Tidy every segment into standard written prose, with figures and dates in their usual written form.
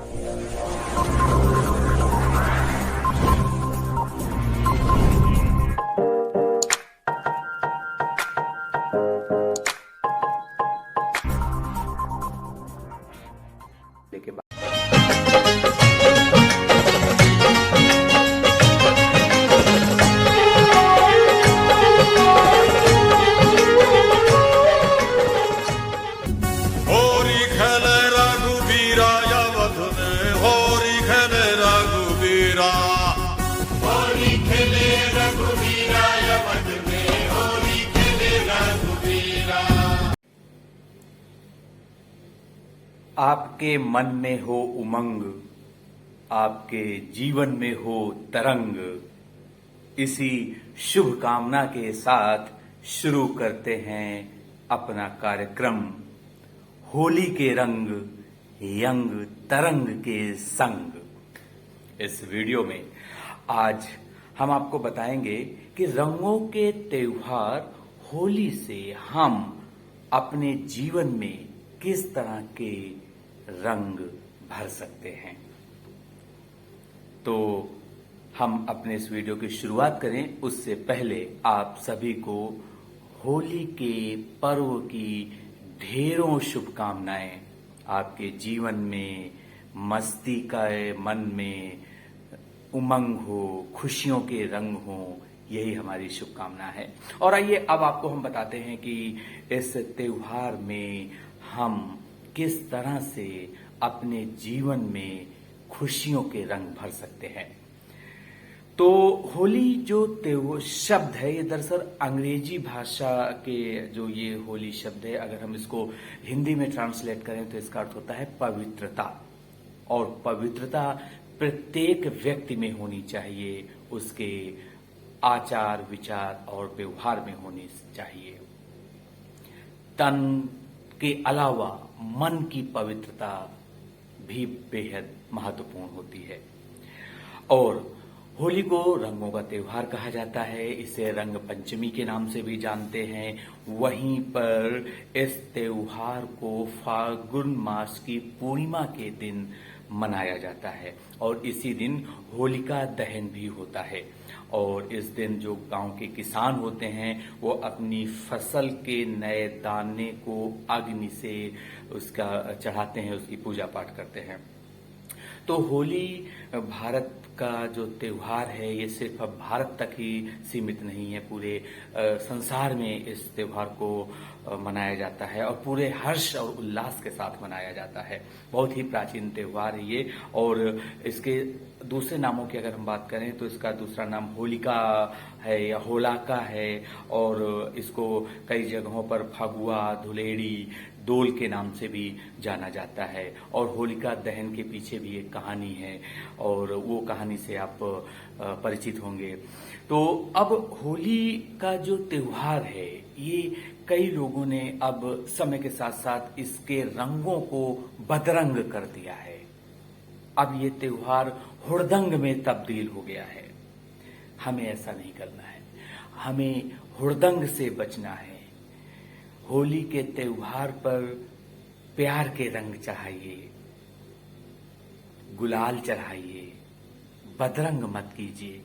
के बाद होरी खेले रघुबीरा अवध में, होरी खेले रघुबीरा, होली खेले रघुवीरा अवध में, होली खेले रघुवीरा। आपके मन में हो उमंग, आपके जीवन में हो तरंग, इसी शुभ कामना के साथ शुरू करते हैं अपना कार्यक्रम। होली के रंग यंग तरंग के संग। इस वीडियो में आज हम आपको बताएंगे कि रंगों के त्योहार होली से हम अपने जीवन में किस तरह के रंग भर सकते हैं। तो हम अपने इस वीडियो की शुरुआत करें उससे पहले आप सभी को होली के पर्व की ढेरों शुभकामनाएं। आपके जीवन में मस्ती का मन में उमंग हो, खुशियों के रंग हो, यही हमारी शुभकामना है। और आइए अब आपको हम बताते हैं कि इस त्योहार में हम किस तरह से अपने जीवन में खुशियों के रंग भर सकते हैं। तो होली जो शब्द है, ये दरअसल अंग्रेजी भाषा के जो ये होली शब्द है, अगर हम इसको हिंदी में ट्रांसलेट करें तो इसका अर्थ होता है पवित्रता। और पवित्रता प्रत्येक व्यक्ति में होनी चाहिए, उसके आचार विचार और व्यवहार में होनी चाहिए। तन के अलावा मन की पवित्रता भी बेहद महत्वपूर्ण होती है। और होली को रंगों का त्योहार कहा जाता है, इसे रंग पंचमी के नाम से भी जानते हैं। वहीं पर इस त्योहार को फाल्गुन मास की पूर्णिमा के दिन मनाया जाता है और इसी दिन होलिका दहन भी होता है। और इस दिन जो गांव के किसान होते हैं वो अपनी फसल के नए दाने को अग्नि से उसका चढ़ाते हैं, उसकी पूजा पाठ करते हैं। तो होली भारत का जो त्योहार है ये सिर्फ अब भारत तक ही सीमित नहीं है, पूरे संसार में इस त्योहार को मनाया जाता है और पूरे हर्ष और उल्लास के साथ मनाया जाता है। बहुत ही प्राचीन त्योहार है ये। और इसके दूसरे नामों की अगर हम बात करें तो इसका दूसरा नाम होलिका है या होलाका है। और इसको कई जगहों पर फगुआ, धुलेड़ी, दोल के नाम से भी जाना जाता है। और होलिका दहन के पीछे भी एक कहानी है और वो कहानी से आप परिचित होंगे। तो अब होली का जो त्योहार है ये कई लोगों ने अब समय के साथ साथ इसके रंगों को बदरंग कर दिया है। अब ये त्योहार हुड़दंग में तब्दील हो गया है। हमें ऐसा नहीं करना है, हमें हुड़दंग से बचना है। होली के त्योहार पर प्यार के रंग चढ़ाइए, गुलाल चढ़ाइए, बदरंग मत कीजिए।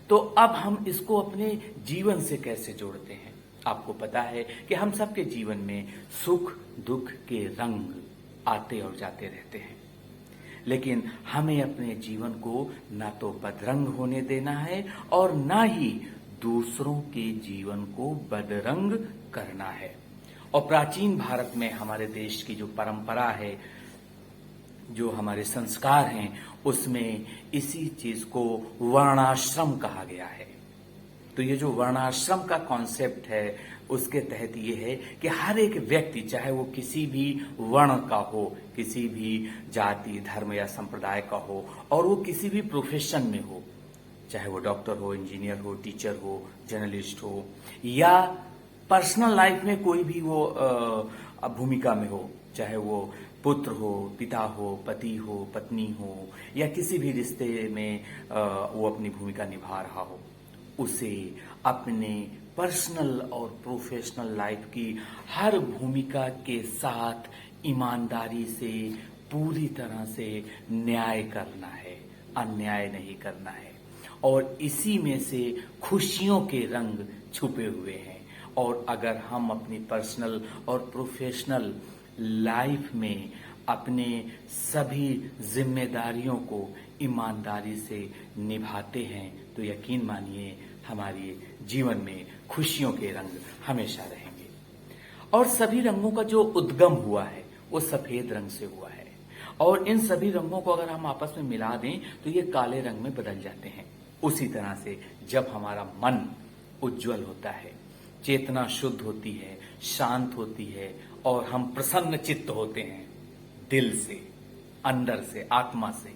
तो अब हम इसको अपने जीवन से कैसे जोड़ते हैं? आपको पता है कि हम सबके जीवन में सुख दुख के रंग आते और जाते रहते हैं, लेकिन हमें अपने जीवन को ना तो बदरंग होने देना है और ना ही दूसरों के जीवन को बदरंग करना है। और प्राचीन भारत में हमारे देश की जो परंपरा है, जो हमारे संस्कार हैं, उसमें इसी चीज को वर्णाश्रम कहा गया है। तो ये जो वर्णाश्रम का कॉन्सेप्ट है उसके तहत ये है कि हर एक व्यक्ति, चाहे वो किसी भी वर्ण का हो, किसी भी जाति धर्म या संप्रदाय का हो, और वो किसी भी प्रोफेशन में हो, चाहे वो डॉक्टर हो, इंजीनियर हो, टीचर हो, जर्नलिस्ट हो, या पर्सनल लाइफ में कोई भी वो भूमिका में हो, चाहे वो पुत्र हो, पिता हो, पति हो, पत्नी हो, या किसी भी रिश्ते में वो अपनी भूमिका निभा रहा हो, उसे अपने पर्सनल और प्रोफेशनल लाइफ की हर भूमिका के साथ ईमानदारी से पूरी तरह से न्याय करना है, अन्याय नहीं करना है। और इसी में से खुशियों के रंग छुपे हुए हैं। और अगर हम अपनी पर्सनल और प्रोफेशनल लाइफ में अपने सभी जिम्मेदारियों को ईमानदारी से निभाते हैं तो यकीन मानिए हमारे जीवन में खुशियों के रंग हमेशा रहेंगे। और सभी रंगों का जो उद्गम हुआ है वो सफेद रंग से हुआ है। और इन सभी रंगों को अगर हम आपस में मिला दें तो ये काले रंग में बदल जाते हैं। उसी तरह से जब हमारा मन उज्जवल होता है, चेतना शुद्ध होती है, शांत होती है और हम प्रसन्न चित्त होते हैं दिल से, अंदर से, आत्मा से,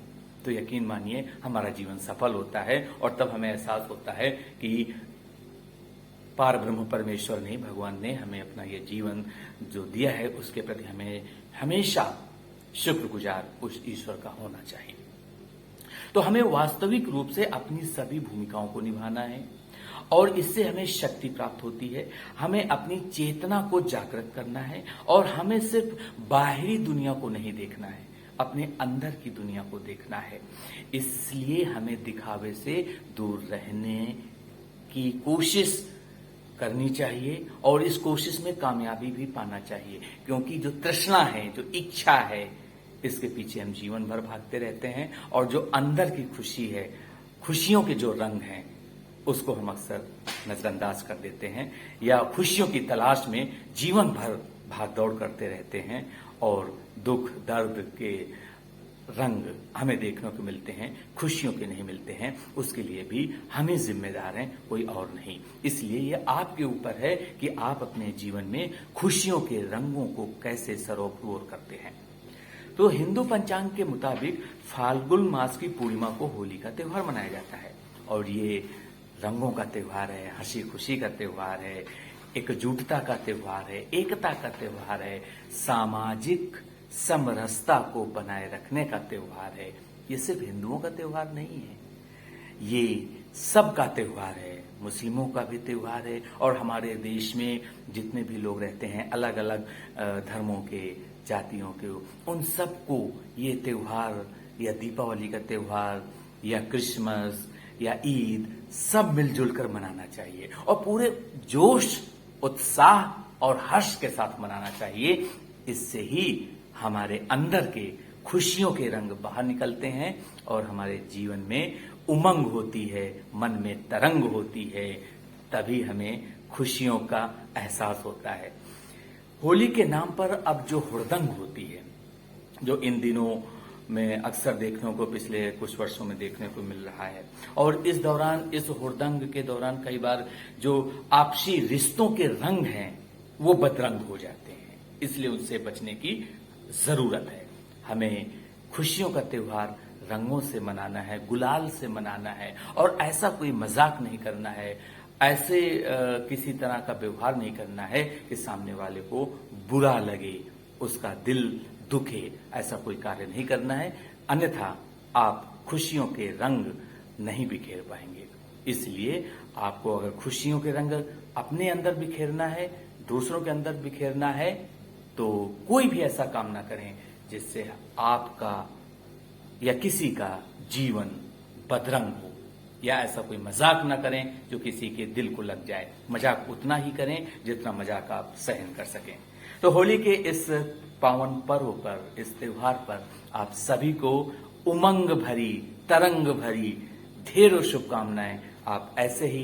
तो यकीन मानिए हमारा जीवन सफल होता है। और तब हमें एहसास होता है कि पार ब्रह्म परमेश्वर ने, भगवान ने हमें अपना ये जीवन जो दिया है उसके प्रति हमें हमेशा शुक्रगुजार उस ईश्वर का होना चाहिए। तो हमें वास्तविक रूप से अपनी सभी भूमिकाओं को निभाना है और इससे हमें शक्ति प्राप्त होती है। हमें अपनी चेतना को जागृत करना है और हमें सिर्फ बाहरी दुनिया को नहीं देखना है, अपने अंदर की दुनिया को देखना है। इसलिए हमें दिखावे से दूर रहने की कोशिश करनी चाहिए और इस कोशिश में कामयाबी भी पाना चाहिए, क्योंकि जो तृष्णा है, जो इच्छा है, इसके पीछे हम जीवन भर भागते रहते हैं। और जो अंदर की खुशी है, खुशियों के जो रंग हैं, उसको हम अक्सर नजरअंदाज कर देते हैं या खुशियों की तलाश में जीवन भर भागदौड़ करते रहते हैं और दुख दर्द के रंग हमें देखने को मिलते हैं, खुशियों के नहीं मिलते हैं। उसके लिए भी हमें जिम्मेदार हैं, कोई और नहीं। इसलिए ये आपके ऊपर है कि आप अपने जीवन में खुशियों के रंगों को कैसे सरोवर करते हैं। तो हिंदू पंचांग के मुताबिक फाल्गुन मास की पूर्णिमा को होली का त्योहार मनाया जाता है और ये रंगों का त्योहार है, हंसी खुशी का त्योहार है, एकजुटता का त्योहार है, एकता का त्योहार है, सामाजिक समरसता को बनाए रखने का त्योहार है। ये सिर्फ हिंदुओं का त्योहार नहीं है, ये सबका त्योहार है, मुस्लिमों का भी त्योहार है। और हमारे देश में जितने भी लोग रहते हैं अलग अलग धर्मों के, जातियों के, उन सबको ये त्योहार या दीपावली का त्योहार या क्रिसमस या ईद सब मिलजुल कर मनाना चाहिए और पूरे जोश, उत्साह और हर्ष के साथ मनाना चाहिए। इससे ही हमारे अंदर के खुशियों के रंग बाहर निकलते हैं और हमारे जीवन में उमंग होती है, मन में तरंग होती है, तभी हमें खुशियों का एहसास होता है। होली के नाम पर अब जो हुड़दंग होती है, जो इन दिनों में अक्सर देखने को, पिछले कुछ वर्षों में देखने को मिल रहा है, और इस दौरान, इस हुड़दंग के दौरान कई बार जो आपसी रिश्तों के रंग हैं वो बदरंग हो जाते हैं। इसलिए उनसे बचने की जरूरत है। हमें खुशियों का त्योहार रंगों से मनाना है, गुलाल से मनाना है और ऐसा कोई मजाक नहीं करना है, ऐसे किसी तरह का व्यवहार नहीं करना है कि सामने वाले को बुरा लगे, उसका दिल दुखे, ऐसा कोई कार्य नहीं करना है। अन्यथा आप खुशियों के रंग नहीं बिखेर पाएंगे। इसलिए आपको अगर खुशियों के रंग अपने अंदर बिखेरना है, दूसरों के अंदर बिखेरना है, तो कोई भी ऐसा काम ना करें जिससे आपका या किसी का जीवन बदरंग हो, या ऐसा कोई मजाक ना करें जो किसी के दिल को लग जाए। मजाक उतना ही करें जितना मजाक आप सहन कर सकें। तो होली के इस पावन पर्व पर, इस त्योहार पर आप सभी को उमंग भरी, तरंग भरी ढेरों शुभकामनाएं। आप ऐसे ही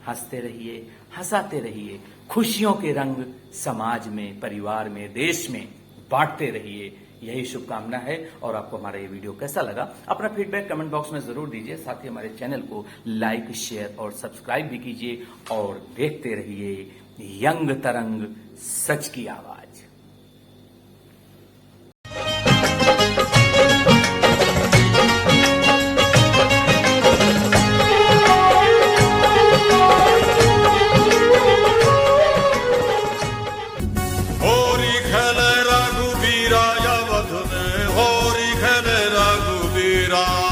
हंसते रहिए, हंसाते रहिए, खुशियों के रंग समाज में, परिवार में, देश में बांटते रहिए, यही शुभकामना है। और आपको हमारा ये वीडियो कैसा लगा अपना फीडबैक कमेंट बॉक्स में जरूर दीजिए। साथ ही हमारे चैनल को लाइक, शेयर और सब्सक्राइब भी कीजिए और देखते रहिए यंग तरंग, सच की आवाज। होरी खेले रघुबीरा अवध में, होरी खेले रघुबीरा।